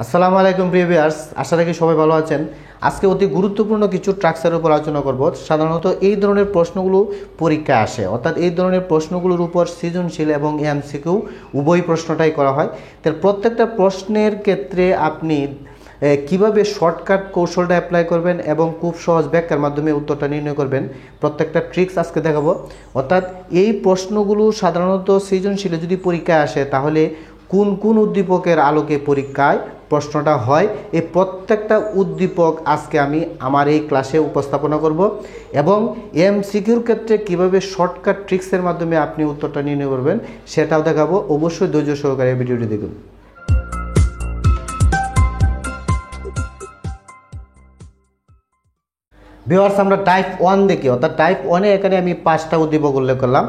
আসসালামু আলাইকুম প্রিয় ভিউয়ার্স, আশা রাখি সবাই ভালো আছেন। আজকে অতি গুরুত্বপূর্ণ কিছু ট্রাক্সের উপর আলোচনা করব। সাধারণত এই ধরনের প্রশ্নগুলো পরীক্ষায় আসে, অর্থাৎ এই ধরনের প্রশ্নগুলোর উপর সৃজনশীল এবং এমসিকিউ উভয় প্রশ্নটাই করা হয়। তার প্রত্যেকটা প্রশ্নের ক্ষেত্রে আপনি কিভাবে শর্টকাট কৌশলটা অ্যাপ্লাই করবেন এবং খুব সহজ ব্যাখ্যার মাধ্যমে উত্তরটা নির্ণয় করবেন, প্রত্যেকটা ট্রিক্স আজকে দেখাবো। অর্থাৎ এই প্রশ্নগুলো সাধারণত সৃজনশীলে যদি পরীক্ষায় আসে তাহলে কোন কোন উদ্দীপকের আলোকে পরীক্ষায় প্রশ্নটা হয়, এই প্রত্যেকটা উদ্দীপক আজকে আমি আমার এই ক্লাসে উপস্থাপনা করব এবং এমসিকিউর ক্ষেত্রে কিভাবে শর্টকাট ট্রিক্সের মাধ্যমে আপনি উত্তরটা নির্ণয় করবেন সেটাও দেখাবো। অবশ্যই ধৈর্য সহকারে ভিডিওটি দেখুন। ভিউয়ার্স, আমরা টাইপ 1 দেখি, অর্থাৎ টাইপ 1-এ এখানে আমি 5টা উদ্দীপক উল্লেখ করলাম।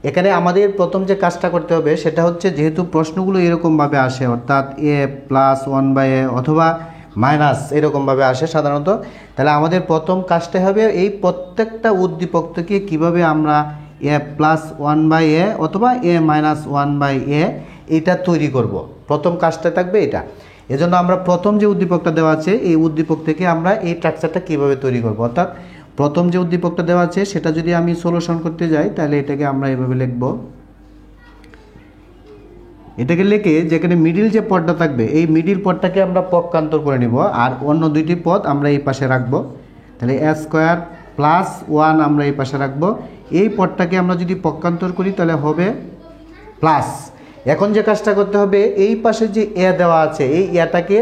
এখানে আমাদের প্রথম যে কাজটা করতে হবে সেটা হচ্ছে, যেহেতু প্রশ্নগুলো এরকমভাবে আসে, অর্থাৎ a+1/a অথবা মাইনাস এরকমভাবে আসে সাধারণত, তাহলে আমাদের প্রথম কাজটা হবে এই প্রত্যেকটা উদ্দীপক থেকে কীভাবে আমরা a+1/a অথবা a-1/a এটা তৈরি করব। প্রথম কাজটা থাকবে এটা। এজন্য আমরা প্রথম যে উদ্দীপকটা দেওয়া আছে এই উদ্দীপক থেকে আমরা এই স্ট্রাকচারটা কীভাবে তৈরি করব, অর্থাৎ প্রথম যে উদ্দীপকটা দেওয়া আছে সেটা যদি আমি সলিউশন করতে যাই তাহলে এটাকে আমরা এভাবে লিখব। এটাকে লিখে যেখানে মিডিল যে পদটা থাকবে এই মিডিল পদটাকে আমরা পক্ষান্তর করে নিব, আর অন্য দুইটি পদ আমরা এই পাশে রাখব। তাহলে a² + 1 আমরা এই পাশে রাখব। এই পদটাকে আমরা যদি পক্ষান্তর করি তাহলে হবে প্লাস। এখন যে কাজটা করতে হবে, এই পাশে যে এ দেওয়া আছে এই এটাকে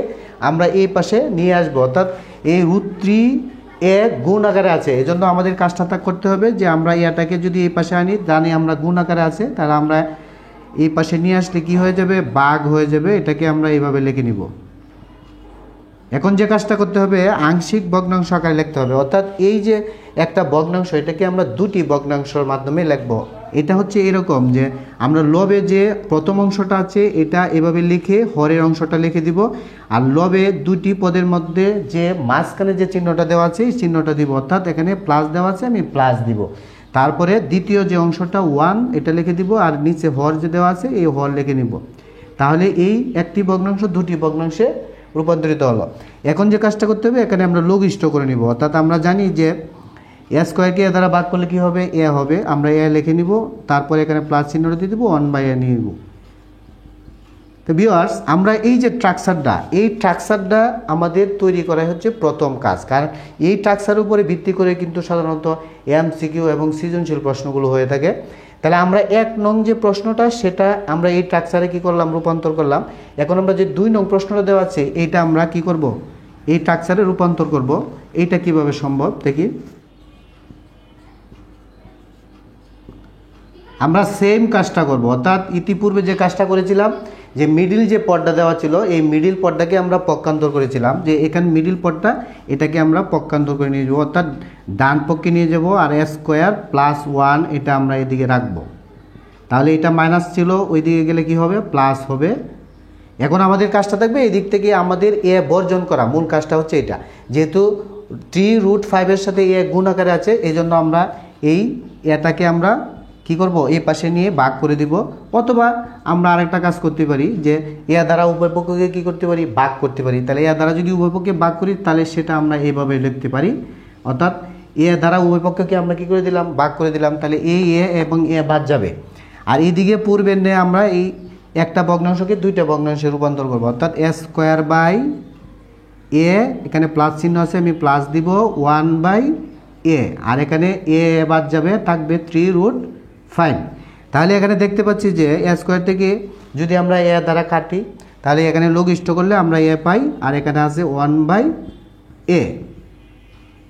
আমরা এই পাশে নিয়ে আসবো, অর্থাৎ এই √3a গুণ আকারে আছে। এই জন্য আমাদের কাজটা করতে হবে যে আমরা এটাকে যদি এই পাশে আনি, জানি আমরা গুণ আকারে আছে, তাহলে আমরা এই পাশে নিয়ে আসলে কি হয়ে যাবে, ভাগ হয়ে যাবে। এটাকে আমরা এইভাবে লিখে নিব। এখন যে কাজটা করতে হবে, আংশিক ভগ্নাংশ আকারে লিখতে হবে, অর্থাৎ এই যে একটা ভগ্নাংশ এটাকে আমরা দুটি ভগ্নাংশের মাধ্যমে লিখব। এটা হচ্ছে এরকম যে আমরা লবে যে প্রথম অংশটা আছে এটা এভাবে লিখে হরের অংশটা লিখে দিব, আর লবে দুটি পদের মধ্যে যে মাঝখানে যে চিহ্নটা দেওয়া আছে এই চিহ্নটা দিব, অর্থাৎ এখানে প্লাস দেওয়া আছে আমি প্লাস দিব। তারপরে দ্বিতীয় যে অংশটা 1 এটা লিখে দিব, আর নিচে হর যে দেওয়া আছে এই হর লিখে নিব। তাহলে এই একটি ভগ্নাংশ দুটি ভগ্নাংশে রূপান্তরিত হলো। এখন যে কাজটা করতে হবে, এখানে আমরা লঘিষ্ঠ করে নিব, অর্থাৎ আমরা জানি যে a² এ দ্বারা ভাগ করলে কি হবে, এ হবে। আমরা এ লিখে নিব, তারপরে এখানে প্লাস চিহ্নটা দিয়ে দেবো, 1/a নিয়ে নেব। তো ভিউয়ার্স, আমরা এই যে স্ট্রাকচারটা এই স্ট্রাকচারটা আমাদের তৈরি করাই হচ্ছে প্রথম কাজ, কারণ এই স্ট্রাকচারের উপরে ভিত্তি করে কিন্তু সাধারণত এমসিকিউ এবং সৃজনশীল প্রশ্নগুলো হয়ে থাকে। তাহলে আমরা 1 নং যে প্রশ্নটা সেটা আমরা এই স্ট্রাকচারে কী করলাম, রূপান্তর করলাম। এখন আমরা যে 2 নং প্রশ্নটা দেওয়া আছে এইটা আমরা কি করব, এই স্ট্রাকচারে রূপান্তর করব। এইটা কিভাবে সম্ভব দেখি। আমরা সেম কাজটা করব, অর্থাৎ ইতিপূর্বে যে কাজটা করেছিলাম যে মিডিল যে পদটা দেওয়া ছিল এই মিডিল পদটাকে আমরা পক্ষান্তর করেছিলাম, যে এখানে মিডিল পদটা এটাকে আমরা পক্ষান্তর করে নিয়ে যাবো, অর্থাৎ ডান পক্ষে নিয়ে যাব, আর a² + 1 এটা আমরা এদিকে রাখবো। তাহলে এটা মাইনাস ছিল, ওই দিকে গেলে কি হবে, প্লাস হবে। এখন আমাদের কাজটা থাকবে এই দিক থেকে আমাদের এ বর্জন করা। মূল কাজটা হচ্ছে এটা, যেহেতু 3√5 সাথে এ গুণ আকারে আছে এই জন্য আমরা এই এটাকে আমরা কি করব, এই পাশে নিয়ে ভাগ করে দিব। অথবা আমরা আরেকটা কাজ করতে পারি যে এ দ্বারা উভয় পক্ষকে কী করতে পারি, ভাগ করতে পারি। তাহলে এ দ্বারা যদি উভয় পক্ষকে ভাগ করি তাহলে সেটা আমরা এইভাবে লিখতে পারি, অর্থাৎ এ দ্বারা উভয় পক্ষকে আমরা কী করে দিলাম, ভাগ করে দিলাম। তাহলে এ এবং এ বাদ যাবে, আর এইদিকে পূর্বের নিয়ে আমরা এই একটা ভগ্নাংশকে দুইটা ভগ্নাংশে রূপান্তর করব, অর্থাৎ a² এখানে প্লাস চিহ্ন আছে আমি প্লাস দিব, 1/a, আর এখানে এ বাদ যাবে, থাকবে 3√5। তাহলে এখানে দেখতে পাচ্ছি যে a² থেকে যদি আমরা এ দ্বারা কাটি তাহলে এখানে লঘিষ্ঠ করলে আমরা এ পাই, আর এখানে আছে 1/a।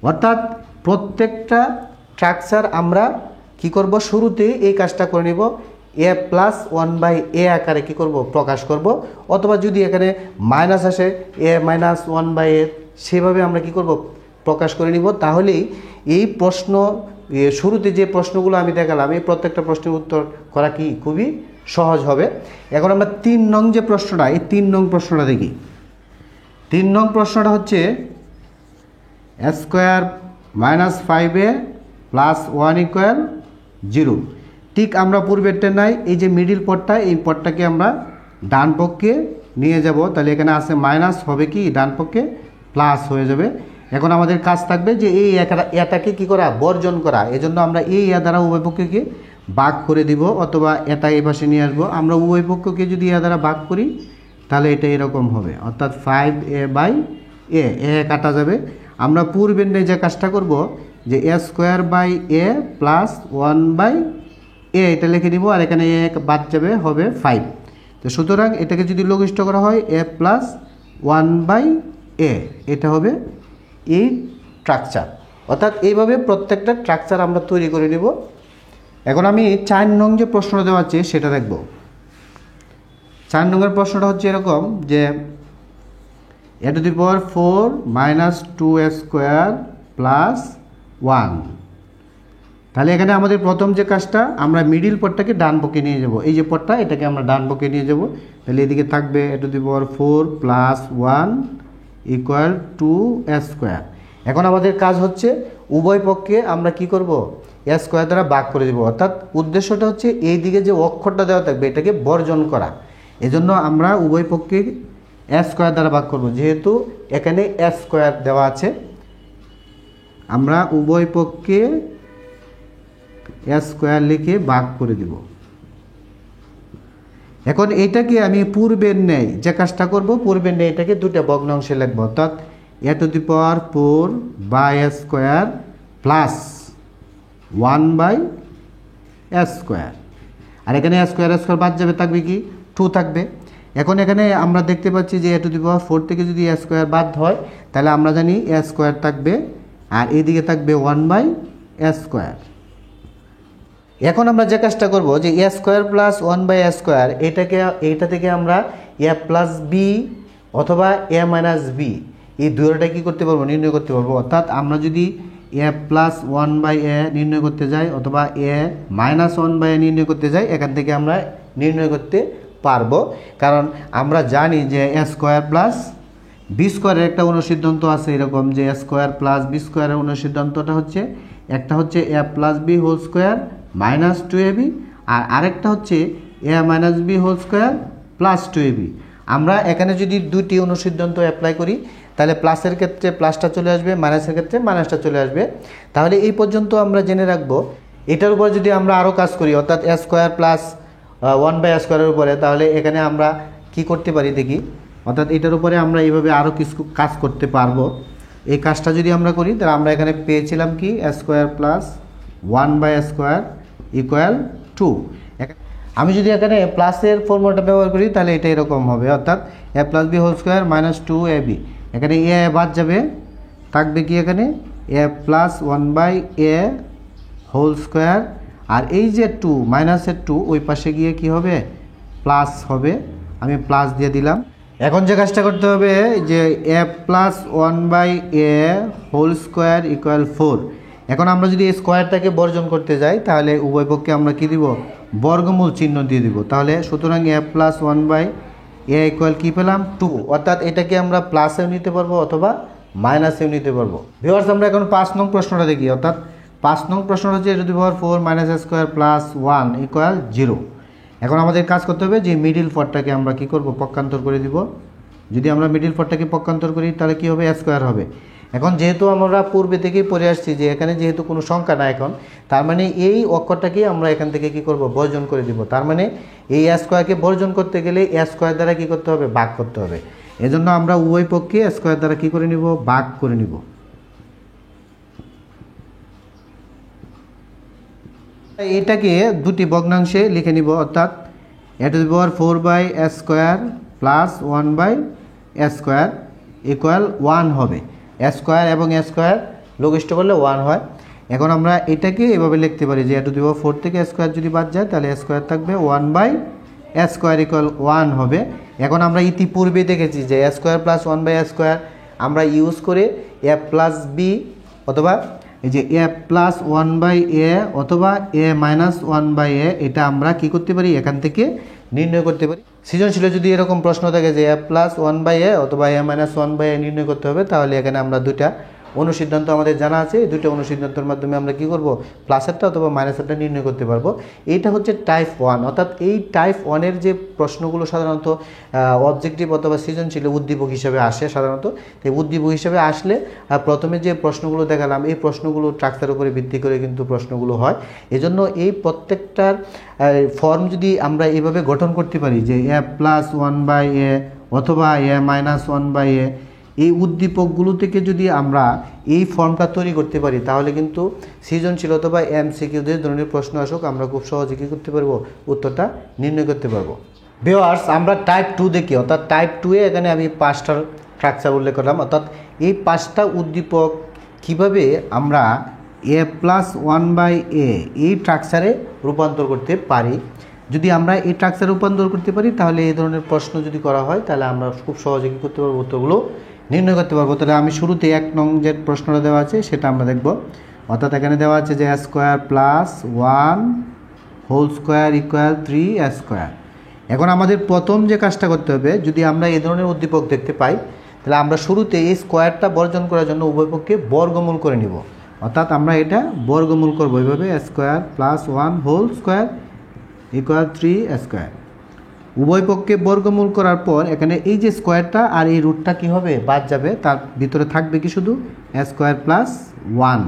অর্থাৎ প্রত্যেকটা স্ট্রাকচার আমরা কি করব, শুরুতেই এই কাজটা করে নিব, a+1/a আকারে কি করব, প্রকাশ করব। অথবা যদি এখানে মাইনাস আসে a-1/a সেভাবে আমরা কি করব, প্রকাশ করে নিব। তাহলেই এই প্রশ্ন শুরুতে যে প্রশ্নগুলো আমি দেখালাম এই প্রত্যেকটা প্রশ্নের উত্তর করা কি খুবই সহজ হবে। এখন আমরা 3 নং যে প্রশ্নটা, এই 3 নং প্রশ্নটা দেখি। 3 নং প্রশ্নটা হচ্ছে a² - 5a + 1 = 0। ঠিক আমরা পূর্বেরটা নাই, এই যে মিডিল পদটা এই পদটাকে আমরা ডান পক্ষে নিয়ে যাব, তাহলে এখানে আছে মাইনাস, হবে কি ডান পক্ষে প্লাস হয়ে যাবে। এখন আমাদের কাজ থাকবে যে এই এটাকে কি করা, বর্জন করা। এজন্য আমরা এই দ্বারা উভয় পক্ষকে ভাগ করে দিব, অথবা এটা এই পাশে নিয়ে আসবো। আমরা উভয় পক্ষকে যদি দ্বারা ভাগ করি তাহলে এটা এরকম হবে, অর্থাৎ 5a/a কাটা যাবে। আমরা পূর্বের যে কাজটা করব যে a² প্লাস 1/a এটা লিখে দিব, আর এখানে a বাদ যাবে, হবে 5। তো সুতরাং এটাকে যদি লঘিষ্ঠ করা হয় a প্লাস 1/a, এটা হবে এই স্ট্রাকচার। অর্থাৎ এইভাবে প্রত্যেকটা স্ট্রাকচার আমরা তৈরি করে নেব। এখন আমি 4 নং যে প্রশ্নটা দেওয়া আছে সেটা দেখব। 4 নম্বরের প্রশ্নটা হচ্ছে এরকম যে a⁴ মাইনাস 2a² প্লাস 1। তাহলে এখানে আমাদের প্রথম যে কাজটা, আমরা মিডিল পদটাকে ডান পক্ষে নিয়ে যাব। এই যে পদটা, এটাকে আমরা ডান পক্ষে নিয়ে যাব। তাহলে এদিকে থাকবে a⁴ প্লাস 1 ইকুয়াল 2a²। এখন আমাদের কাজ হচ্ছে উভয় পক্ষে আমরা কি করব, a² দ্বারা ভাগ করে দেব। অর্থাৎ উদ্দেশ্যটা হচ্ছে এই দিকে যে অক্ষরটা দেওয়া থাকবে এটাকে বর্জন করা। এজন্য আমরা উভয় পক্ষে a² দ্বারা ভাগ করব। যেহেতু এখানে a² দেওয়া আছে, আমরা উভয় পক্ষে a² লিখে ভাগ করে দিব। এখন এইটাকে আমি পূর্বের ন্যায় যে কাজটা করব, পূর্বের ন্যায় এটাকে দুটো ভগ্নাংশে লিখব। অর্থাৎ a⁴/a² প্লাস 1/a²। আর এখানে a² বাদ যাবে, থাকবে কি 2 থাকবে। এখন এখানে আমরা দেখতে পাচ্ছি যে a⁴ থেকে যদি a² বাদ হয় তাহলে আমরা জানি a² থাকবে, আর এইদিকে থাকবে 1/a²। এখন আমরা যে কাজটা করব যে a² প্লাস 1/a², এইটা থেকে আমরা a প্লাস বি অথবা a মাইনাস বি এই দুটোটা কী করতে পারবো, নির্ণয় করতে পারবো। অর্থাৎ আমরা যদি a প্লাস 1/a নির্ণয় করতে যাই অথবা a মাইনাস 1/a নির্ণয় করতে যাই, এখান থেকে আমরা নির্ণয় করতে পারবো। কারণ আমরা জানি যে a² প্লাস b² একটা অনুসিদ্ধান্ত আছে এরকম, যে a² প্লাস b² এর অনুসিদ্ধান্তটা হচ্ছে, একটা হচ্ছে a plus b whole square minus 2ab, আর আরেকটা হচ্ছে a minus b whole square plus 2ab। আমরা এখানে যদি দুটি অনুসিদ্ধান্ত অ্যাপ্লাই করি তাহলে প্লাসের ক্ষেত্রে প্লাসটা চলে আসবে, মাইনাসের ক্ষেত্রে মাইনাসটা চলে আসবে। তাহলে এই পর্যন্ত আমরা জেনে রাখবো। এটার উপর যদি আমরা আরও কাজ করি, অর্থাৎ a² প্লাস 1/a² এর উপরে, তাহলে এখানে আমরা কি করতে পারি দেখি। অর্থাৎ এটার উপরে আমরা এইভাবে আরও কিছু কাজ করতে পারবো। এই কাজটা যদি আমরা করি তাহলে আমরা এখানে পেয়েছিলাম কি a² প্লাস 1/a² ইকুয়াল 2। আমি যদি এখানে প্লাসের ফর্মুলাটা ব্যবহার করি তাহলে এটা এরকম হবে, অর্থাৎ a plus B whole square minus 2ab। এখানে a বাদ যাবে, থাকবে কি এখানে a plus 1/a whole square, আর এই যে 2 মাইনাসের 2 ওই পাশে গিয়ে কি হবে, প্লাস হবে। আমি প্লাস দিয়ে দিলাম। এখন যে কাজটা করতে হবে যে a plus 1/a whole square equal 4। এখন আমরা যদি এই স্কোয়ারটাকে বর্জন করতে যাই তাহলে উভয় পক্ষে আমরা কি দিব, বর্গমূল চিহ্ন দিয়ে দিব। তাহলে সুতরাং a প্লাস 1/a ইকুয়াল কি পেলাম 2। অর্থাৎ এটাকে আমরা প্লাসেও নিতে পারবো অথবা মাইনাসেও নিতে পারবো। ভিউয়ার্স, আমরা এখন 5 নং প্রশ্নটা দেখি। অর্থাৎ 5 নং প্রশ্নটা হচ্ছে a⁴ minus a² plus 1 equal 0। এখন আমাদের কাজ করতে হবে যে মিডিল পদটাকে আমরা কি করব, পক্ষান্তর করে দিব। যদি আমরা মিডিল পদটাকে পক্ষান্তর করি তাহলে কি হবে, a² হবে। এখন যেহেতু আমরা পূর্বে থেকেই পড়ে আসছি যে এখানে যেহেতু কোনো সংখ্যা না এখন, তার মানে এই অক্ষরটাকে আমরা এখান থেকে কি করব, বর্জন করে দিব। তার মানে এই a² বর্জন করতে গেলে a² দ্বারা কি করতে হবে, ভাগ করতে হবে। এজন্য আমরা উভয় পক্ষে a² দ্বারা কি করে নিব, ভাগ করে নিব। এটাকে দুটি ভগ্নাংশে লিখে নিব। অর্থাৎ a⁴/a² প্লাস 1/a² ইকুয়াল 1 হবে। a² এবং a² লঘিষ্ঠ করলে 1 হয়। এখন আমরা এটাকে এভাবে লিখতে পারি যে a⁴ থেকে a² যদি বাদ যায় তাহলে a² থাকবে 1/a² ইকুয়াল 1 হবে। এখন আমরা ইতিপূর্বে দেখেছি যে a² প্লাস 1/a² আমরা ইউজ করে a প্লাস বি অথবা এই যে a প্লাস 1/a অথবা a মাইনাস 1/a, এটা আমরা কি করতে পারি, এখান থেকে নির্ণয় করতে পারি। সৃজনশীলে যদি এরকম প্রশ্ন থাকে যে a প্লাস 1/a অথবা a মাইনাস 1/a নির্ণয় করতে হবে, তাহলে এখানে আমরা দুইটা অনুসিদ্ধান্ত আমাদের জানা আছে। এই দুটো অনুসিদ্ধান্তের মাধ্যমে আমরা কি করব, প্লাসেরটা অথবা মাইনাসেরটা নির্ণয় করতে পারবো। এইটা হচ্ছে টাইপ 1, অর্থাৎ এই টাইপ 1-এর যে প্রশ্নগুলো সাধারণত অবজেক্টিভ অথবা সৃজনশীল উদ্দীপক হিসেবে আসে সাধারণত। এই উদ্দীপক হিসেবে আসলে প্রথমে যে প্রশ্নগুলো দেখালাম এই প্রশ্নগুলো স্ট্রাকচারের উপরে ভিত্তি করে কিন্তু প্রশ্নগুলো হয়। এজন্য এই প্রত্যেকটার ফর্ম যদি আমরা এইভাবে গঠন করতে পারি যে a+1/a অথবা a-1/a, এই উদ্দীপকগুলো থেকে যদি আমরা এই ফর্মটা তৈরি করতে পারি তাহলে কিন্তু সৃজনশীল অথবা MCQ যে ধরনের প্রশ্ন আসুক আমরা খুব সহজে কী করতে পারবো, উত্তরটা নির্ণয় করতে পারবো। ভিউয়ার্স, আমরা টাইপ 2 দেখি, অর্থাৎ টাইপ 2-এ এখানে আমি 5টার স্ট্রাকচার উল্লেখ করলাম, অর্থাৎ এই 5টা উদ্দীপক কিভাবে আমরা a+1/a এই স্ট্রাকচারে রূপান্তর করতে পারি। যদি আমরা এই স্ট্রাকচারে রূপান্তর করতে পারি তাহলে এই ধরনের প্রশ্ন যদি করা হয় তাহলে আমরা খুব সহজে কী করতে পারবো, উত্তরগুলো নির্ণয় করতে পারবো। তাহলে আমি শুরুতে 1 নং যে প্রশ্নটা দেওয়া আছে সেটা আমরা দেখব। অর্থাৎ এখানে দেওয়া আছে যে a² + 1 whole square equal 3a²। এখন আমাদের প্রথম যে কাজটা করতে হবে, যদি আমরা এই ধরনের উদ্দীপক দেখতে পাই তাহলে আমরা শুরুতে এই স্কোয়ারটা বর্জন করার জন্য উভয় পক্ষে বর্গমূল করে নিব। অর্থাৎ আমরা এটা বর্গমূল করবো এইভাবে, a² + 1 whole square equal 3a²। উভয় পক্ষে বর্গমূল করার পর এখানে এই যে স্কোয়ারটা আর এই রুটটা কী হবে, বাদ যাবে, তার ভিতরে থাকবে কি শুধু a² + 1।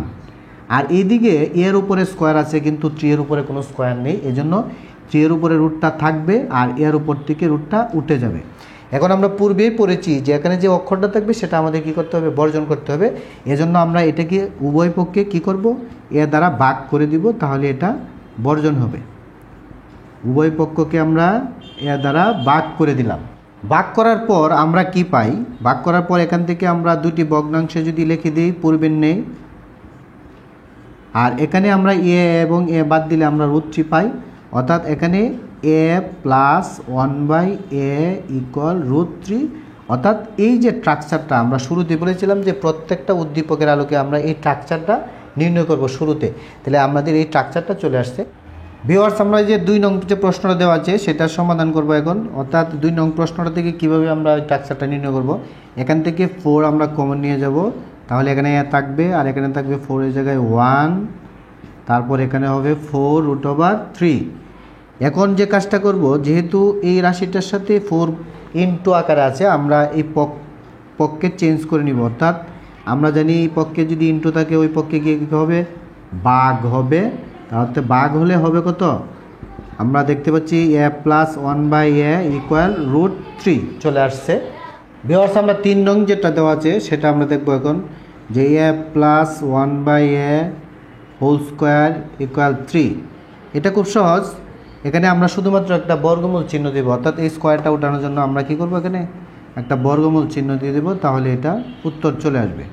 আর এইদিকে এর উপরে স্কোয়ার আছে কিন্তু 3 এর উপরে কোনো স্কোয়ার নেই, এজন্য 3 এর উপরে রুটটা থাকবে আর এর উপর থেকে রুটটা উঠে যাবে। এখন আমরা পূর্বেই পড়েছি যে এখানে যে অক্ষরটা থাকবে সেটা আমাদের কী করতে হবে, বর্জন করতে হবে। এজন্য আমরা এটাকে উভয় পক্ষে কী করব, এর দ্বারা ভাগ করে দিব, তাহলে এটা বর্জন হবে। উভয় পক্ষকে আমরা এর দ্বারা ভাগ করে দিলাম। ভাগ করার পর আমরা কি পাই, ভাগ করার পর এখান থেকে আমরা দুটি ভগ্নাংশে যদি লিখে দিই পূর্বের নেই, আর এখানে আমরা এ এবং এ বাদ দিলে আমরা √3 পাই। অর্থাৎ এখানে a+1/a ইকুয়াল √3। অর্থাৎ এই যে স্ট্রাকচারটা আমরা শুরুতে বলেছিলাম যে প্রত্যেকটা উদ্দীপকের আলোকে আমরা এই স্ট্রাকচারটা নির্ণয় করব শুরুতে, তাহলে আমাদের এই স্ট্রাকচারটা চলে আসছে। ভিউয়ার্স, আমরা যে 2 নং যে প্রশ্নটা দেওয়া আছে সেটার সমাধান করব এখন। অর্থাৎ 2 নং প্রশ্নটা থেকে কীভাবে আমরা ওই স্ট্রাকচারটা নির্ণয় করব, এখান থেকে 4 আমরা কমন নিয়ে যাব, তাহলে এখানে থাকবে আর এখানে থাকবে 4 এর জায়গায় 1, তারপর এখানে হবে 4√3। এখন যে কাজটা করব, যেহেতু এই রাশিটার সাথে 4 ইনটু আকারে আছে, আমরা এই পক্ষে চেঞ্জ করে নিব। অর্থাৎ আমরা জানি এই পক্ষে যদি ইনটু থাকে ওই পক্ষে গিয়ে কী হবে, ভাগ হবে। তাহলে ভাগ হলে হবে কত, আমরা দেখতে পাচ্ছি a+1/a ইকুয়াল √3 চলে আসছে। ভিউয়ার্স, আমরা 3 নং যেটা দেওয়া আছে সেটা আমরা দেখব এখন, যে a+1/a হোল স্কোয়ার ইকুয়াল 3। এটা খুব সহজ, এখানে আমরা শুধুমাত্র একটা বর্গমূল চিহ্ন দেব। অর্থাৎ এই স্কোয়ারটা উঠানোর জন্য আমরা কি করব, এখানে একটা বর্গমূল চিহ্ন দিয়ে দেব, তাহলে এটা উত্তর চলে আসবে।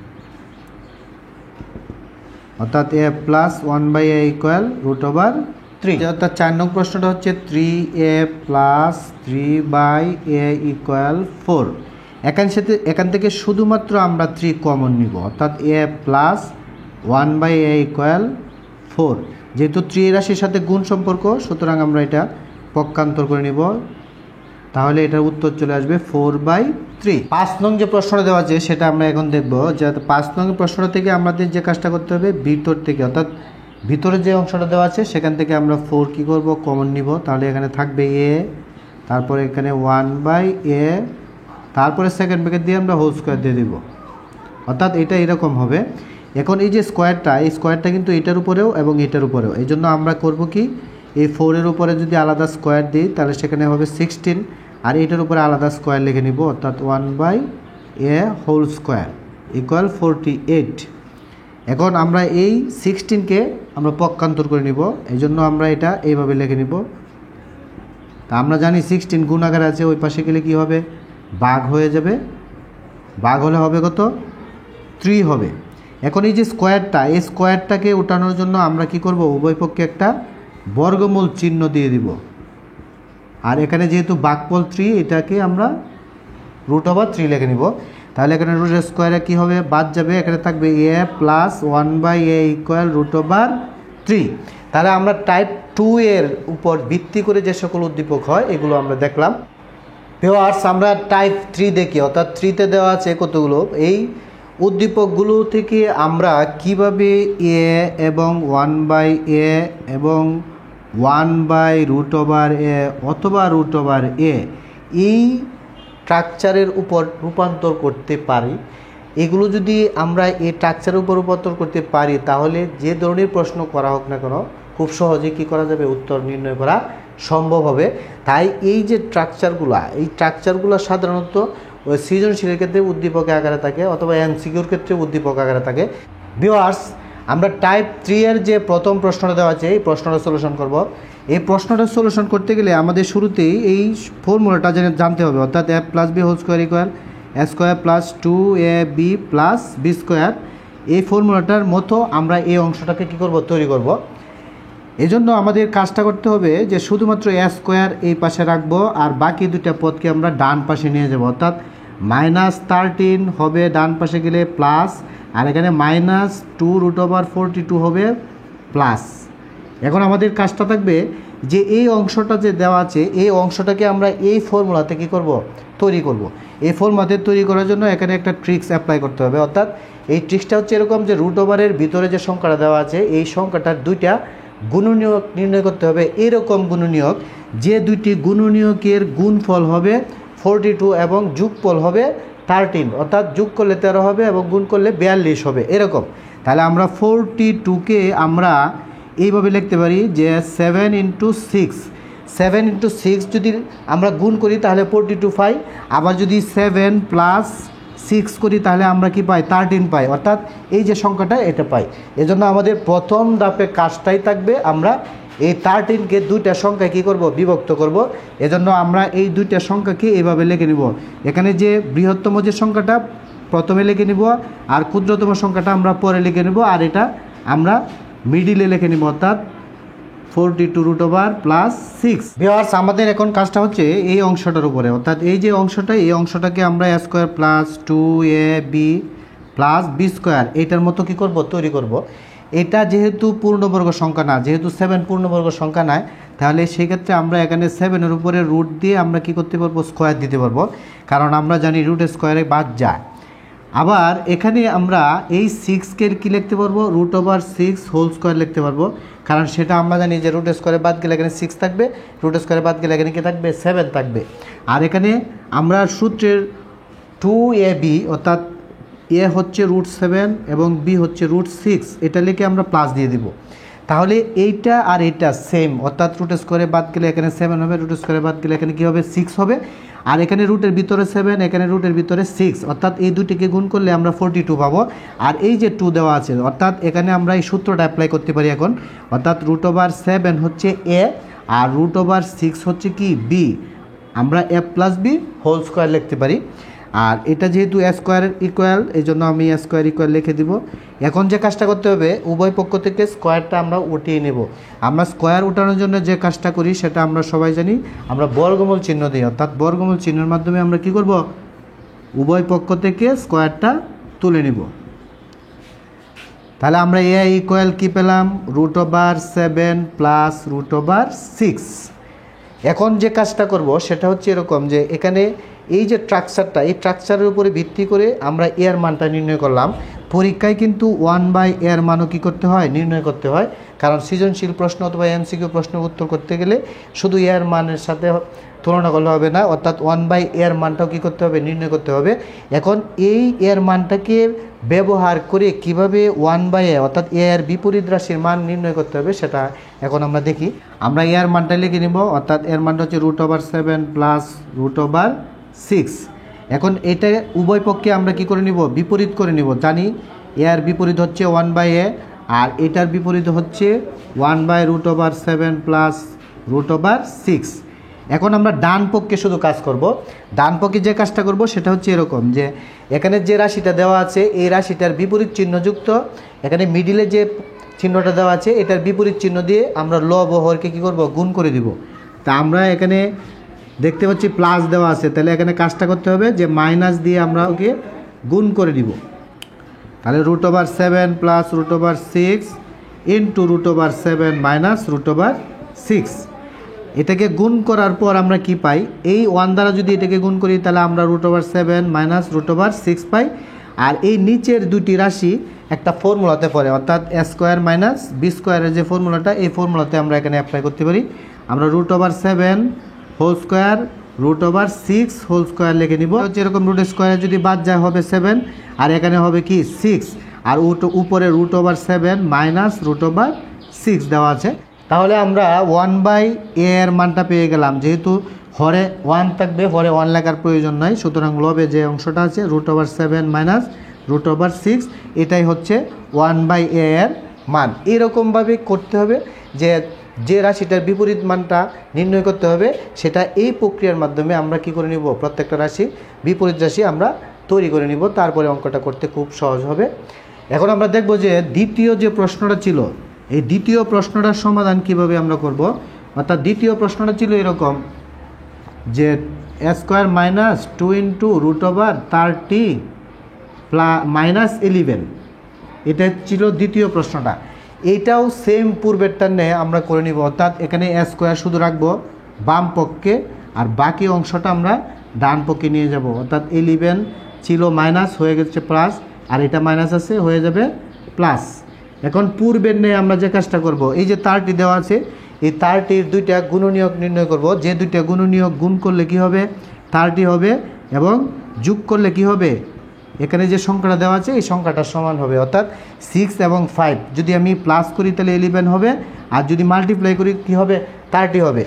অর্থাৎ a+1/a ইকুয়াল √3। অর্থাৎ 4 নং প্রশ্নটা হচ্ছে 3a + 3/a ইকুয়াল 4। এখান থেকে শুধুমাত্র আমরা 3 কমন নিব, অর্থাৎ a+1/a ইকুয়াল 4। যেহেতু 3 রাশির সাথে গুণ সম্পর্ক, সুতরাং আমরা এটা পক্ষান্তর করে নিব, তাহলে এটার উত্তর চলে আসবে 4/3। 5 নং যে প্রশ্নটা দেওয়া আছে সেটা আমরা এখন দেখব। যে 5 নং প্রশ্নটা থেকে আমাদের যে কাজটা করতে হবে, ভিতর থেকে, অর্থাৎ ভিতরে যে অংশটা দেওয়া আছে সেখান থেকে আমরা 4 কী করব, কমন নিব। তাহলে এখানে থাকবে a, তারপরে এখানে 1/a, তারপরে সেকেন্ড ব্র্যাকেট দিয়ে আমরা হোল স্কোয়ার দিয়ে দেব। অর্থাৎ এটা এরকম হবে। এখন এই যে স্কোয়ারটা, এই স্কোয়ারটা কিন্তু এটার উপরেও এবং এটার উপরেও, এই জন্য আমরা করব কি, এই 4 এর উপরে যদি আলাদা স্কোয়ার দিই তাহলে সেখানে হবে 16, আর এটার উপরে আলাদা স্কোয়ার লিখে নিব। অর্থাৎ 1/a হোল স্কোয়ার ইকুয়াল 48। এখন আমরা এই 16কে আমরা পক্ষান্তর করে নিব, এই জন্য আমরা এটা এইভাবে লিখে নিব। তা আমরা জানি 16 গুণ আকারে আছে, ওই পাশে গেলে কি হবে, ভাগ হয়ে যাবে। ভাগ হলে হবে কত, 3 হবে। এখন এই যে স্কোয়ারটা, এই স্কোয়ারটাকে উঠানোর জন্য আমরা কি করব, উভয় পক্ষে একটা বর্গমূল চিহ্ন দিয়ে দিব। আর এখানে যেহেতু ভাগফল 3, এটাকে আমরা √3 লিখে নিব। তাহলে এখানে রুটের স্কোয়ারে কী হবে, বাদ যাবে, এখানে থাকবে a+1/a ইকুয়াল √3। তাহলে আমরা টাইপ 2 এর উপর ভিত্তি করে যে সকল উদ্দীপক হয় এগুলো আমরা দেখলাম। ভিউয়ার্স, আমরা টাইপ 3 দেখি। অর্থাৎ 3তে দেওয়া আছে কতগুলো, এই উদ্দীপকগুলো থেকে আমরা কিভাবে এ এবং 1/a এবং 1/√a অথবা √a এই স্ট্রাকচারের উপর রূপান্তর করতে পারি, এগুলো যদি আমরা এই স্ট্রাকচারের উপর রূপান্তর করতে পারি তাহলে যে ধরনের প্রশ্ন করা হোক না কেন খুব সহজে কী করা যাবে, উত্তর নির্ণয় করা সম্ভব হবে। তাই এই যে স্ট্রাকচারগুলো সাধারণত ওই সৃজনশীলের ক্ষেত্রে উদ্দীপক আকারে থাকে অথবা এমসিকিউর ক্ষেত্রে উদ্দীপক আকারে থাকে। ভিউয়ার্স, আমরা টাইপ 3 এর যে প্রথম প্রশ্নটা দেওয়া আছে এই প্রশ্নটা সলিউশন করব। এই প্রশ্নটা সলিউশন করতে গেলে আমাদের শুরুতেই এই ফর্মুলাটা জানতে হবে, অর্থাৎ a + b² = a² + 2ab + b²। এই ফর্মুলাটার মতো আমরা এই অংশটাকে কী করব, তৈরি করব। এজন্য আমাদের কাজটা করতে হবে যে শুধুমাত্র a² এই পাশে রাখবো আর বাকি দুটা পদকে আমরা ডান পাশে নিয়ে যাব, অর্থাৎ -13 হবে ডান পাশে গেলে প্লাস, আর এখানে -2√42 হবে প্লাস। এখন আমাদের কাজটা থাকবে যে এই অংশটা যে দেওয়া আছে এই অংশটাকে আমরা এই ফর্মুলাতে কী করব, তৈরি করব। এই ফর্মুলাতে তৈরি করার জন্য এখানে একটা ট্রিক্স অ্যাপ্লাই করতে হবে, অর্থাৎ এই ট্রিক্সটা হচ্ছে এরকম যে √এর ভিতরে যে সংখ্যাটা দেওয়া আছে এই সংখ্যাটার দুইটা গুণনীয়ক নির্ণয় করতে হবে। এরকম গুণনীয়ক যে দুইটি গুণনীয়কের গুণফল হবে 42 এবং যোগফল হবে 13, অর্থাৎ যোগ করলে 13 হবে এবং গুণ করলে 42 হবে এরকম। তাহলে আমরা 42কে আমরা এইভাবে লিখতে পারি যে 7 × 6 যদি আমরা গুণ করি তাহলে 42 পাই, আবার যদি 7 + 6 করি তাহলে আমরা কি পাই, 13 পাই, অর্থাৎ এই যে সংখ্যাটা এটা পাই। এজন্য আমাদের প্রথম ধাপে কাজটাই থাকবে আমরা এই 13কে দুইটা সংখ্যায় কী করব, বিভক্ত করব। এজন্য আমরা এই দুইটা সংখ্যাকে এইভাবে লিখে নিব। এখানে যে বৃহত্তম যে সংখ্যাটা প্রথমে লিখে নিব আর ক্ষুদ্রতম সংখ্যাটা আমরা পরে লিখে নিব, আর এটা আমরা মিডিলে লিখে নিব, অর্থাৎ 42√over + 6। ভিউয়ার্স, আমাদের এখন কাজটা হচ্ছে এই অংশটার উপরে, অর্থাৎ এই যে অংশটা এই অংশটাকে আমরা a² + 2ab + b² এইটার মতো কী করব, তৈরি করব। এটা যেহেতু পূর্ণবর্গ সংখ্যা না, যেহেতু 7 পূর্ণবর্গ সংখ্যা নয়, তাহলে সেক্ষেত্রে আমরা এখানে 7-এর উপরে রুট দিয়ে আমরা কি করতে পারবো, স্কোয়ার দিতে পারবো, কারণ আমরা জানি √² বাদ যায়। আবার এখানে আমরা এই 6কে কী লিখতে পারবো, √6² লিখতে পারবো, কারণ সেটা আমরা জানি যে √² বাদ গেলে এখানে 6 থাকবে, √² বাদ গেলে এখানে কী থাকবে, 7 থাকবে। আর এখানে আমরা সূত্রের 2ab অর্থাৎ a হচ্ছে √7 এবং b হচ্ছে √6 এটা লিখে আমরা প্লাস দিয়ে দিব। তাহলে এইটা আর এইটা সেম, অর্থাৎ √² বাদ গেলে এখানে 7 হবে, √² বাদ গেলে এখানে কী হবে, 6 হবে। আর এখানে রুটের ভিতরে 7, এখানে রুটের ভিতরে 6, অর্থাৎ এই দুটিকে গুণ করলে আমরা 42 পাবো। আর এই যে 2 দেওয়া আছে, অর্থাৎ এখানে আমরা এই সূত্রটা অ্যাপ্লাই করতে পারি এখন, অর্থাৎ √7 হচ্ছে a আর √6 হচ্ছে কি b, আমরা a + b² লিখতে পারি। আর এটা যেহেতু a² এই জন্য আমি a² লিখে দিব। এখন যে কাজটা করতে হবে, উভয় পক্ষ থেকে স্কোয়ারটা আমরা উঠিয়ে নেব। আমরা স্কোয়ার উঠানোর জন্য যে কাজটা করি সেটা আমরা সবাই জানি, আমরা বর্গমূল চিহ্ন দিই, অর্থাৎ বর্গমূল চিহ্নের মাধ্যমে আমরা কি করব, উভয় পক্ষ থেকে স্কোয়ারটা তুলে নেব। তাহলে আমরা a = কি পেলাম, √7 + √6। এখন যে কাজটা করব সেটা হচ্ছে এরকম যে এখানে এই যে স্ট্রাকচারটা, এই স্ট্রাকচারের উপরে ভিত্তি করে আমরা এর মানটা নির্ণয় করলাম। পরীক্ষায় কিন্তু 1/a এর মানও কী করতে হয়, নির্ণয় করতে হয়, কারণ সৃজনশীল প্রশ্ন অথবা এমসিকিউ প্রশ্নের উত্তর করতে গেলে শুধু এর মানের সাথে তুলনা করলে হবে না, অর্থাৎ 1/a এর মানটাও কী করতে হবে, নির্ণয় করতে হবে। এখন এই এর মানটাকে ব্যবহার করে কিভাবে 1/a অর্থাৎ a এর বিপরীত রাশির মান নির্ণয় করতে হবে সেটা এখন আমরা দেখি। আমরা এর মানটা লিখে নিব, অর্থাৎ এর মানটা হচ্ছে √7 + √6। এখন এটা উভয় পক্ষে আমরা কি করে নিব, বিপরীত করে নিব। জানি এর বিপরীত হচ্ছে 1/a আর এটার বিপরীত হচ্ছে 1/√7 + √6। এখন আমরা ডান পক্ষে শুধু কাজ করব। ডান পক্ষে যে কাজটা করব সেটা হচ্ছে এরকম যে এখানে যে রাশিটা দেওয়া আছে এই রাশিটার বিপরীত চিহ্নযুক্ত এখানে মিডিলে যে চিহ্নটা দেওয়া আছে এটার বিপরীত চিহ্ন দিয়ে আমরা লব ও হরকে কী করব, গুণ করে দিব। তা আমরা এখানে দেখতে পাচ্ছি প্লাস দেওয়া আছে, তাহলে এখানে কাজটা করতে হবে যে মাইনাস দিয়ে আমরা ওকে গুণ করে দিব। তাহলে √7 + √6 * √7 - √6। এটাকে গুণ করার পর আমরা কি পাই, এই 1 দ্বারা যদি এটাকে গুণ করি তাহলে আমরা √7 - √6 পাই। আর এই নিচের দুটি রাশি একটা ফর্মুলাতে পড়ে, অর্থাৎ এ স্কোয়ার মাইনাস বি স্কোয়ারের যে ফর্মুলাটা, এই ফর্মুলাতে আমরা এখানে অ্যাপ্লাই করতে পারি। আমরা √7 হোল স্কোয়ার √6 হোল স্কোয়ার লিখে নিব। যেরকম রুট স্কোয়ারে যদি বাদ যায় হবে 7, আর এখানে হবে কি 6, আর উপরে √7 মাইনাস √6 দেওয়া আছে। তাহলে আমরা 1/a এর মানটা পেয়ে গেলাম। যেহেতু হরে 1 থাকবে, হরে 1 লেখার প্রয়োজন নাই, সুতরাং লবে যে অংশটা আছে √7 মাইনাস √6, এটাই হচ্ছে 1/a এর মান। এরকমভাবে করতে হবে যে রাশিটার বিপরীত মানটা নির্ণয় করতে হবে, সেটা এই প্রক্রিয়ার মাধ্যমে আমরা কি করে নিব, প্রত্যেকটা রাশি বিপরীত রাশি আমরা তৈরি করে নিব, তারপরে অঙ্কটা করতে খুব সহজ হবে। এখন আমরা দেখব যে দ্বিতীয় যে প্রশ্নটা ছিল, এই দ্বিতীয় প্রশ্নটার সমাধান কিভাবে আমরা করব। অর্থাৎ দ্বিতীয় প্রশ্নটা ছিল এরকম যে এ স্কোয়ার মাইনাস 2 × √30 মাইনাস 11, এটা ছিল দ্বিতীয় প্রশ্নটা। এইটাও সেম পূর্বেরটার ন্যায় আমরা করে নিব, অর্থাৎ এখানে এ স্কোয়ার শুধু রাখবো বাম পক্ষে, আর বাকি অংশটা আমরা ডান পক্ষে নিয়ে যাব। অর্থাৎ 11 ছিল মাইনাস, হয়ে গেছে প্লাস, আর এটা মাইনাস আছে, হয়ে যাবে প্লাস। এখন পূর্বের ন্যায় আমরা যে কাজটা করব, এই যে 30 দেওয়া আছে, এই 30-র দুইটা গুণনীয়ক নির্ণয় করব। যে দুইটা গুণনীয়ক গুণ করলে কি হবে, 30 হবে, এবং যোগ করলে কি হবে, এখানে যে সংখ্যাটা দেওয়া আছে এই সংখ্যাটা সমান হবে। অর্থাৎ 6 এবং 5 যদি আমি প্লাস করি তাহলে 11 হবে, আর যদি মাল্টিপ্লাই করি কি হবে, 30 হবে।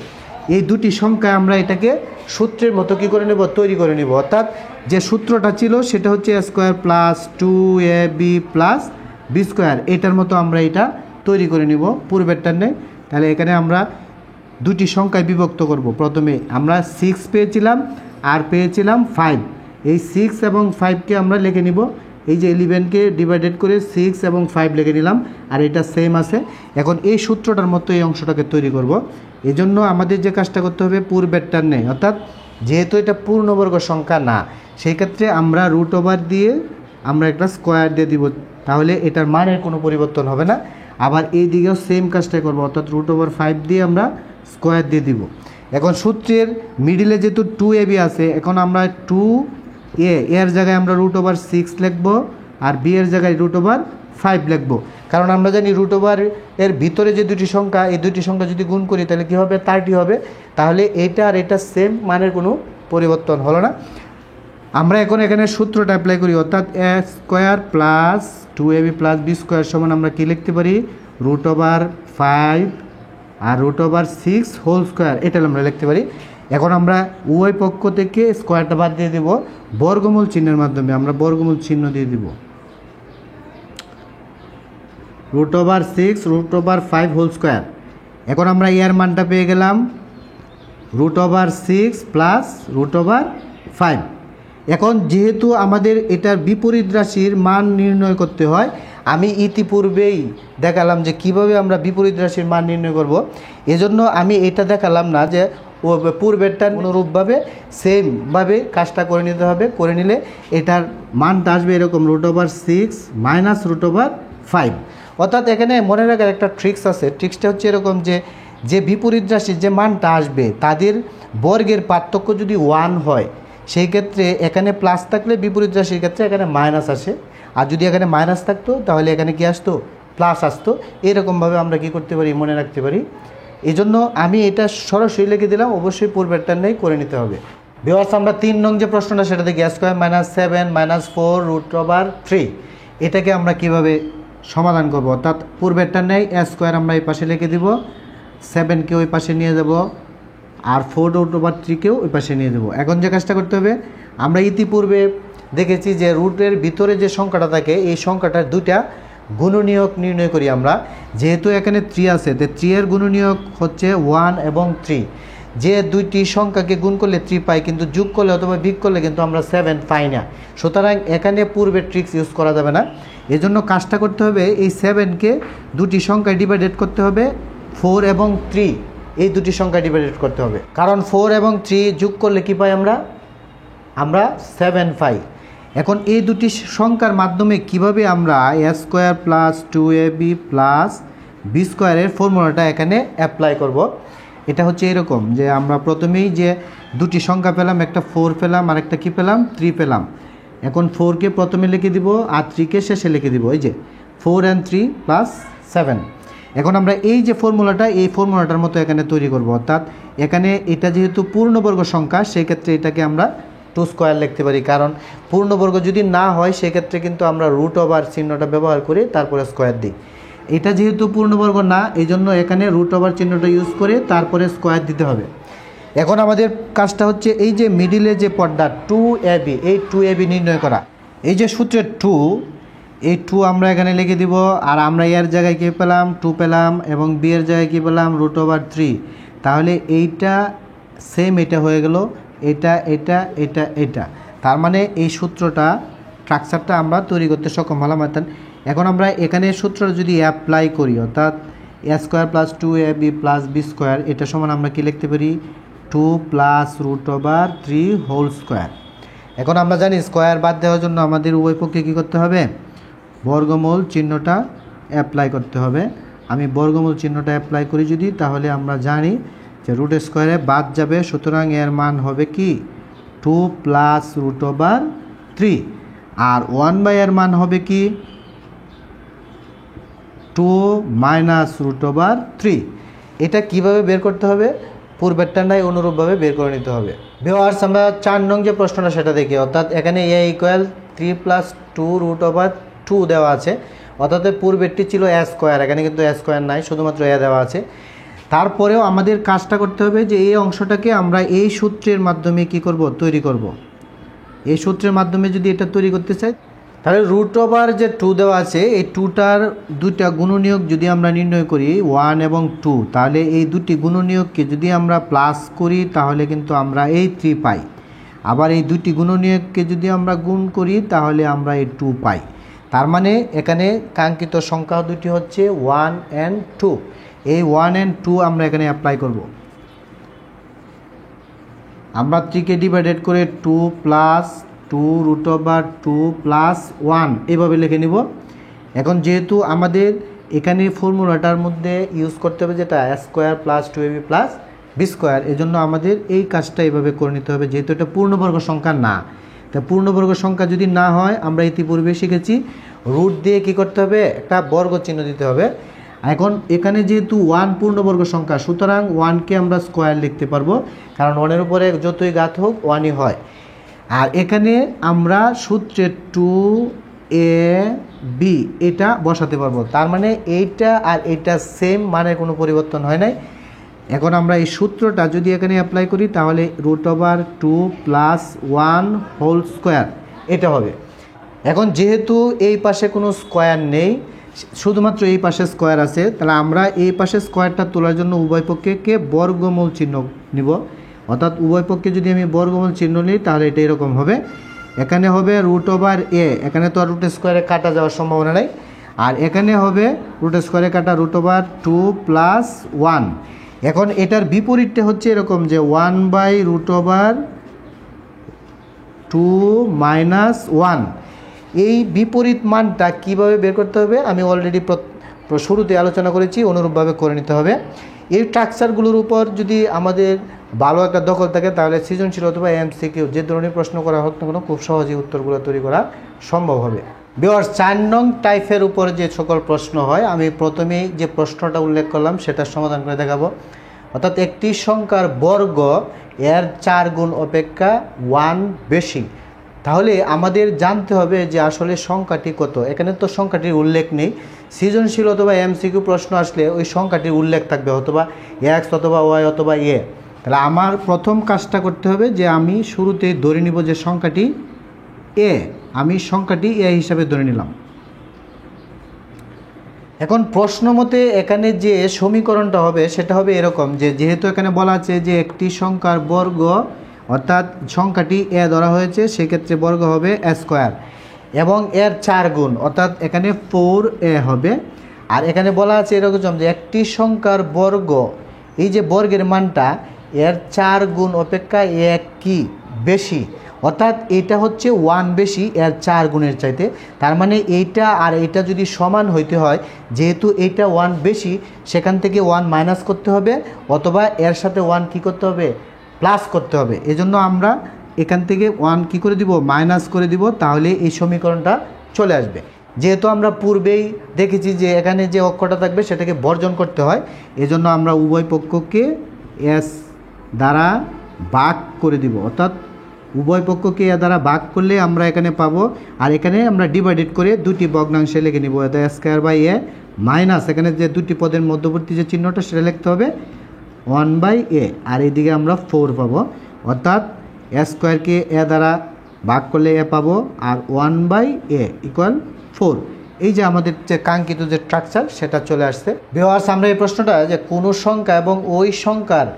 এই দুটি সংখ্যা আমরা এটাকে সূত্রের মতো কি করে নেব, তৈরি করে নেব। অর্থাৎ যে সূত্রটা ছিল সেটা হচ্ছে a square plus 2ab plus B square, এটার মতো আমরা এটা তৈরি করে নিব পূর্বেরটার নেই। তাহলে এখানে আমরা দুটি সংখ্যায় বিভক্ত করব। প্রথমে আমরা 6 পেয়েছিলাম আর পেয়েছিলাম 5, এই 6 এবং 5কে আমরা লিখে নিব। এই যে 11কে ডিভাইডেড করে 6 এবং 5 লিখে নিলাম, আর এটা সেম আছে। এখন এই সূত্রটার মতো এই অংশটাকে তৈরি করব। এই জন্য আমাদের যে কাজটা করতে হবে পূর্বেরটার নেই, অর্থাৎ যেহেতু এটা পূর্ণবর্গ সংখ্যা না, সেই ক্ষেত্রে আমরা √ওভার দিয়ে আমরা একটা স্কোয়ার দিয়ে দিব, তাহলে এটার মানের কোনো পরিবর্তন হবে না। আবার এই দিকেও সেম কাজটাই করবো, অর্থাৎ √5 দিয়ে আমরা স্কোয়ার দিয়ে দিব। এখন সূত্রের মিডিলে যেহেতু 2ab আছে, এখন আমরা 2a এর জায়গায় আমরা √6 লিখব, আর b এর জায়গায় √5 লিখব। কারণ আমরা জানি √ওভার এর ভিতরে যে দুটি সংখ্যা, এই দুটি সংখ্যা যদি গুণ করি তাহলে কী হবে, 30 হবে। তাহলে এটা আর এটা সেম, মানের কোনো পরিবর্তন হলো না। আমরা এখন এখানে সূত্রটা অ্যাপ্লাই করি, অর্থাৎ a square plus 2ab plus B square সমান আমরা কী লিখতে পারি, √5 আর √6 হোল স্কোয়ার, এটা আমরা লিখতে পারি। এখন আমরা উভয় পক্ষ থেকে স্কোয়ারটা বাদ দিয়ে দেব, বর্গমূল চিহ্নের মাধ্যমে আমরা বর্গমূল চিহ্ন দিয়ে দিব। √6 √5 হোল স্কোয়ার। এখন আমরা এর মানটা পেয়ে গেলাম √6 প্লাস √5। এখন যেহেতু আমাদের এটার বিপরীত রাশির মান নির্ণয় করতে হয়, আমি ইতিপূর্বেই দেখালাম যে কিভাবে আমরা বিপরীত রাশির মান নির্ণয় করব। এজন্য আমি এটা দেখালাম না, যে ও পূর্বেরটা অনুরূপভাবে সেমভাবে কাজটা করে নিতে হবে। করে নিলে এটার মানটা আসবে এরকম √6 মাইনাস √5। অর্থাৎ এখানে মনে রাখার একটা ট্রিক্স আছে। ট্রিক্সটা হচ্ছে এরকম যে বিপরীত রাশির যে মানটা আসবে তাদের বর্গের পার্থক্য যদি 1 হয়, সেই ক্ষেত্রে এখানে প্লাস থাকলে বিপরীত রাশির ক্ষেত্রে এখানে মাইনাস আসে, আর যদি এখানে মাইনাস থাকতো তাহলে এখানে কি আসতো, প্লাস আসতো। এরকমভাবে আমরা কি করতে পারি, মনে রাখতে পারি। এই জন্য আমি এটা সরাসরি লিখে দিলাম, অবশ্যই পূর্বেরটা নেই করে নিতে হবে। ভিউয়ার্স, আমরা 3 নং যে প্রশ্নটা সেটা দেখি, a স্কোয়ার মাইনাস 7 মাইনাস 4 √3, এটাকে আমরা কিভাবে সমাধান করব। অর্থাৎ পূর্বেরটা নেই a স্কোয়ার আমরা এই পাশে লিখে দিব, 7কে ওই পাশে নিয়ে যাব, আর 4 √3কেও ওই পাশে নিয়ে যাব। এখন যে কাজটা করতে হবে, আমরা ইতিপূর্বে দেখেছি যে রুটের ভিতরে যে সংখ্যাটা থাকে, এই সংখ্যাটার দুইটা গুণনীয়ক নির্ণয় করি আমরা। যেহেতু এখানে 3 আছে, তো 3 এর গুণনীয়ক হচ্ছে 1 এবং 3। যে দুইটি সংখ্যাকে গুণ করলে 3 পাই, কিন্তু যোগ করলে অথবা বিয়োগ করলে কিন্তু আমরা 7 পাই না। সুতরাং এখানে পূর্বের ট্রিক্স ইউজ করা যাবে না। এজন্য কাজটা করতে হবে, এই 7কে দুটি সংখ্যায় ডিভাইডেড করতে হবে, 4 এবং 3 এই দুটি সংখ্যায় ডিভাইডেড করতে হবে। কারণ 4 এবং 3 যোগ করলে কি পাই আমরা 7 পাই। এখন এই দুটি সংখ্যার মাধ্যমে কিভাবে আমরা a square plus 2ab plus B স্কোয়ারের ফর্মুলাটা এখানে অ্যাপ্লাই করব। এটা হচ্ছে এরকম যে আমরা প্রথমেই যে দুটি সংখ্যা পেলাম, একটা 4 পেলাম আর একটা কি পেলাম, 3 পেলাম। এখন 4কে প্রথমে লিখে দিব আর 3কে শেষে লিখে দিব। এই যে 4 and 3 + 7। এখন আমরা এই যে ফর্মুলাটা, এই ফর্মুলাটার মতো এখানে তৈরি করব, অর্থাৎ এখানে এটা যেহেতু পূর্ণবর্গ সংখ্যা সেক্ষেত্রে এটাকে আমরা 2 স্কোয়ার লিখতে পারি, কারণ পূর্ণবর্গ যদি না হয় সেক্ষেত্রে কিন্তু আমরা রুট ওভার চিহ্নটা ব্যবহার করে তারপরে স্কোয়ার দিই। এটা যেহেতু পূর্ণবর্গ না, এই জন্য এখানে রুট ওভার চিহ্নটা ইউজ করে তারপরে স্কোয়ার দিতে হবে। এখন আমাদের কাজটা হচ্ছে এই যে মিডিলে যে পর্দা 2ab, এই 2ab নির্ণয় করা। এই যে সূত্রের 2, এই 2 আমরা এখানে লিখে দিব, আর আমরা এর জায়গায় কী পেলাম 2 পেলাম, এবং বি এর জায়গায় কী পেলাম √3। তাহলে এইটা সেম এটা হয়ে গেল, এটা এটা এটা এটা, তার মানে এই সূত্রটা স্ট্রাকচারটা আমরা তৈরি করতে সক্ষম হলাম। অর্থাৎ এখন আমরা এখানে সূত্রটা যদি অ্যাপ্লাই করি, অর্থাৎ a² + 2ab + b², এটা সমান আমরা কি লিখতে পারি 2 + √3 হোল স্কোয়ার। এখন আমরা জানি স্কোয়ার বাদ দেওয়ার জন্য আমাদের উভয় পক্ষে কী করতে হবে, বর্গমূল চিহ্নটা অ্যাপ্লাই করতে হবে। আমি বর্গমূল চিহ্নটা অ্যাপ্লাই করি যদি, তাহলে আমরা জানি যে রুট স্কোয়ারে বাদ যাবে, সুতরাং এর মান হবে কি 2 + √3, আর 1 এর মান হবে কি 2 - √3। এটা কিভাবে বের করতে হবে, পূর্বেরটা নাই অনুরূপভাবে বের করে নিতে হবে। ভিউয়ার্স, আমরা 4 নং যে প্রশ্নটা সেটা দেখি, অর্থাৎ এখানে a = 3 + 2√2 দেওয়া আছে, অর্থাৎ পূর্বেরটি ছিল a², এখানে কিন্তু a² নাই, শুধুমাত্র a দেওয়া আছে। তারপরেও আমাদের কাজটা করতে হবে যে এই অংশটাকে আমরা এই সূত্রের মাধ্যমে কি করব, তৈরি করব। এই সূত্রের মাধ্যমে যদি এটা তৈরি করতে চাই, তাহলে √যে 2 দেওয়া আছে, এই 2টার দুইটা গুণনীয়ক যদি আমরা নির্ণয় করি 1 এবং 2, তাহলে এই দুটি গুণনীয়ককে যদি আমরা প্লাস করি তাহলে কিন্তু আমরা এই 3 পাই। আবার এই দুটি গুণনীয়ককে যদি আমরা গুণ করি তাহলে আমরা এই 2 পাই। তার মানে এখানে কাঙ্ক্ষিত সংখ্যা দুটি হচ্ছে 1 and 2। এই 1 and 2 আমরা এখানে অ্যাপ্লাই করব। আমরা 3কে ডিভাইডেড করে 2 + 2√2 + 1 এভাবে লিখে নিব। এখন যেহেতু আমাদের এখানে ফর্মুলাটার মধ্যে ইউজ করতে হবে যেটা a² + 2ab + b², এজন্য আমাদের এই কাজটা এইভাবে করে নিতে হবে, যেহেতু এটা পূর্ণবর্গ সংখ্যা না। তা পূর্ণবর্গ সংখ্যা যদি না হয়, আমরা ইতিপূর্বে শিখেছি রুট দিয়ে কী করতে হবে, একটা বর্গ চিহ্ন দিতে হবে। এখন এখানে যেহেতু 1 পূর্ণবর্গ সংখ্যা, সুতরাং 1কে আমরা স্কোয়ার লিখতে পারবো, কারণ 1-এর উপরে যতই ঘাত হোক 1ই হয়। আর এখানে আমরা সূত্রে 2ab এটা বসাতে পারবো, তার মানে এইটা আর এইটা সেম, মানের কোনো পরিবর্তন হয় নাই। এখন আমরা এই সূত্রটা যদি এখানে অ্যাপ্লাই করি তাহলে √2 + 1 হোল স্কোয়ার এটা হবে। এখন যেহেতু এই পাশে কোনো স্কোয়ার নেই, শুধুমাত্র এই পাশে স্কোয়ার আছে, তাহলে আমরা এই পাশে স্কোয়ারটা তোলার জন্য উভয় পক্ষকে বর্গমূল চিহ্ন নিব। অর্থাৎ উভয় পক্ষে যদি আমি বর্গমূল চিহ্ন নিই তাহলে এটা এরকম হবে। এখানে হবে √a, এখানে তো আর √² কাটা যাওয়ার সম্ভাবনা নেই, আর এখানে হবে √² কাটা √2 + 1। এখন এটার বিপরীতটা হচ্ছে এরকম যে 1/√2 - 1। এই বিপরীত মানটা কিভাবে বের করতে হবে আমি অলরেডি শুরুতে আলোচনা করেছি, অনুরূপভাবে করে নিতে হবে। এই স্ট্রাকচারগুলোর উপর যদি আমাদের ভালো একটা দখল থাকে তাহলে সৃজনশীল অথবা MCQ যে ধরনের প্রশ্ন করা হোক না কেন খুব সহজেই উত্তরগুলো তৈরি করা সম্ভব হবে। ভিউয়ার্স, 4 নং টাইপের উপর যে সকল প্রশ্ন হয়, আমি প্রথমেই যে প্রশ্নটা উল্লেখ করলাম সেটার সমাধান করে দেখাবো। অর্থাৎ একটি সংখ্যার বর্গ এর 4 গুণ অপেক্ষা 1 বেশি, তাহলে আমাদের জানতে হবে যে আসলে সংখ্যাটি কত। এখানে তো সংখ্যাটির উল্লেখ নেই, সৃজনশীল অথবা MCQ প্রশ্ন আসলে ওই সংখ্যাটির উল্লেখ থাকবে, অথবা x অথবা y অথবা a। তাহলে আমার প্রথম কাজটা করতে হবে যে আমি শুরুতেই ধরে নিব যে সংখ্যাটি a, আমি সংখ্যাটি a হিসাবে ধরে নিলাম। এখন প্রশ্ন মতে এখানে যে সমীকরণটা হবে সেটা হবে এরকম যে, যেহেতু এখানে বলা আছে যে একটি সংখ্যার বর্গ, অর্থাৎ সংখ্যাটি a ধরা হয়েছে, সেক্ষেত্রে বর্গ হবে a², এবং এর 4 গুণ, অর্থাৎ এখানে 4a হবে। আর এখানে বলা আছে এরকম যে একটি সংখ্যার বর্গ, এই যে বর্গের মানটা এর 4 গুণ অপেক্ষা 1 কি বেশি, অর্থাৎ এটা হচ্ছে 1 বেশি এর 4 গুণের চাইতে। তার মানে এইটা আর এটা যদি সমান হইতে হয়, যেহেতু এইটা 1 বেশি, সেখান থেকে 1 মাইনাস করতে হবে, অথবা এর সাথে 1 কি করতে হবে, প্লাস করতে হবে। এজন্য আমরা এখান থেকে 1 কী করে দিব, মাইনাস করে দিব, তাহলে এই সমীকরণটা চলে আসবে। যেহেতু আমরা পূর্বেই দেখেছি যে এখানে যে অক্ষরটা থাকবে সেটাকে বর্জন করতে হয়, এজন্য আমরা উভয় পক্ষকে এস দ্বারা ভাগ করে দিব, অর্থাৎ উভয় পক্ষকে এ দ্বারা ভাগ করলে আমরা এখানে পাবো। আর এখানে আমরা ডিভাইডেড করে দুটি ভগ্নাংশে লিখে নিব, এটা স্কোয়ার বাই এ মাইনাস এখানে যে দুটি পদের মধ্যবর্তী যে চিহ্নটা সেটা লিখতে হবে 1/a, আর এইদিকে আমরা 4 পাবো, অর্থাৎ এ স্কোয়ারকে এ দ্বারা ভাগ করলে এ পাবো, আর 1/a ইকুয়াল 4। এই যে আমাদের যে কাঙ্ক্ষিত যে স্ট্রাকচার সেটা চলে আসছে। ভিউয়ার্স, আমরা এই প্রশ্নটা যে কোনো সংখ্যা এবং ওই সংখ্যার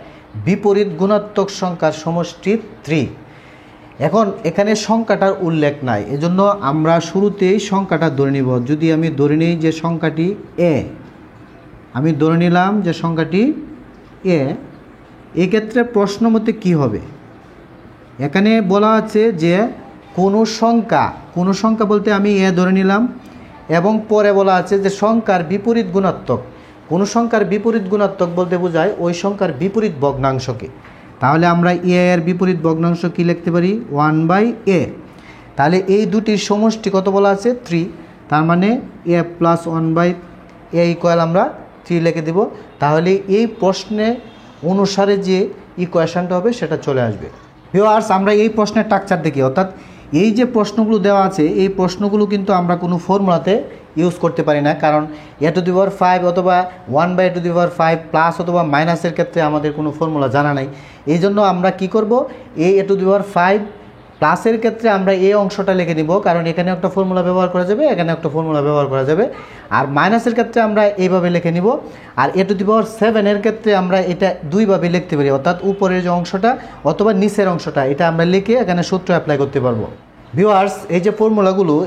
বিপরীত গুণাত্মক সংখ্যার সমষ্টি 3, এখন এখানে সংখ্যাটার উল্লেখ নাই, এজন্য আমরা শুরুতেই সংখ্যাটা ধরে নিব। যদি আমি ধরে নিই যে সংখ্যাটি এ, আমি ধরে নিলাম যে সংখ্যাটি এ, এক্ষেত্রে প্রশ্ন মতে কী হবে, এখানে বলা আছে যে কোনো সংখ্যা বলতে আমি এ ধরে নিলাম, এবং পরে বলা আছে যে সংখ্যার বিপরীত গুণাত্মক। কোনো সংখ্যার বিপরীত গুণাত্মক বলতে বোঝায় ওই সংখ্যার বিপরীত ভগ্নাংশকে। তাহলে আমরা এ এর বিপরীত ভগ্নাংশ কী লিখতে পারি, 1/a। তাহলে এই দুটির সমষ্টি কত বলা আছে, 3, তার মানে এ প্লাস 1/a ইকুয়াল আমরা 3 লিখে দেব। তাহলে এই প্রশ্নে অনুসারে যে ইকুয়েশনটা হবে সেটা চলে আসবে। ভিউয়ার্স, আমরা এই প্রশ্নের স্ট্রাকচার দেখি, অর্থাৎ এই যে প্রশ্নগুলো দেওয়া আছে এই প্রশ্নগুলো কিন্তু আমরা কোনো ফর্মুলাতে ইউজ করতে পারি না, কারণ a⁵ অথবা 1/a⁵ প্লাস অথবা মাইনাসের ক্ষেত্রে আমাদের কোনো ফর্মুলা জানা নাই। এই জন্য আমরা কি করব, a⁵ প্লাসের ক্ষেত্রে আমরা এই অংশটা লিখে নিব, কারণ এখানে একটা ফর্মুলা ব্যবহার করা যাবে, এখানে একটা ফর্মুলা ব্যবহার করা যাবে। আর মাইনাসের ক্ষেত্রে আমরা এইভাবে লিখে নিব। আর a⁷ এর ক্ষেত্রে আমরা এটা দুইভাবে লিখতে পারি, অর্থাৎ উপরের যে অংশটা অথবা নিচের অংশটা, এটা আমরা লিখে এখানে সূত্র অ্যাপ্লাই করতে পারবো। ভিউয়ার্স, এই যে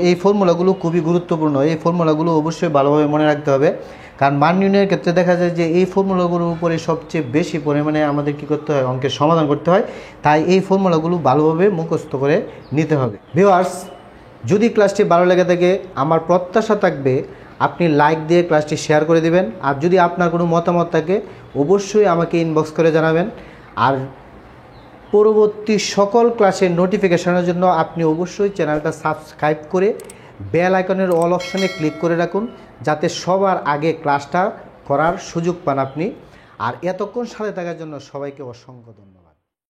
এই ফর্মুলাগুলো খুবই গুরুত্বপূর্ণ। এই ফর্মুলাগুলো অবশ্যই ভালোভাবে মনে রাখতে হবে, কারণ মান নির্ণয়ের ক্ষেত্রে দেখা যায় যে এই ফর্মুলাগুলোর উপরে সবচেয়ে বেশি পরিমাণে আমাদের কী করতে হয়, অঙ্কের সমাধান করতে হয়। তাই এই ফর্মুলাগুলো ভালোভাবে মুখস্থ করে নিতে হবে। ভিউয়ার্স, যদি ক্লাসটি ভালো লেগে থাকে, আমার প্রত্যাশা থাকবে আপনি লাইক দিয়ে ক্লাসটি শেয়ার করে দিবেন। আর যদি আপনার কোনো মতামত থাকে অবশ্যই আমাকে ইনবক্স করে জানাবেন। আর পরবর্তী সকল ক্লাসের নোটিফিকেশনের জন্য আপনি অবশ্যই চ্যানেলটা সাবস্ক্রাইব করে বেল আইকনের অল অপশানে ক্লিক করে রাখুন, যাতে সবার আগে ক্লাসটা করার সুযোগ পান আপনি। আর এতক্ষণ সাথে থাকার জন্য সবাইকে অসংখ্য ধন্যবাদ।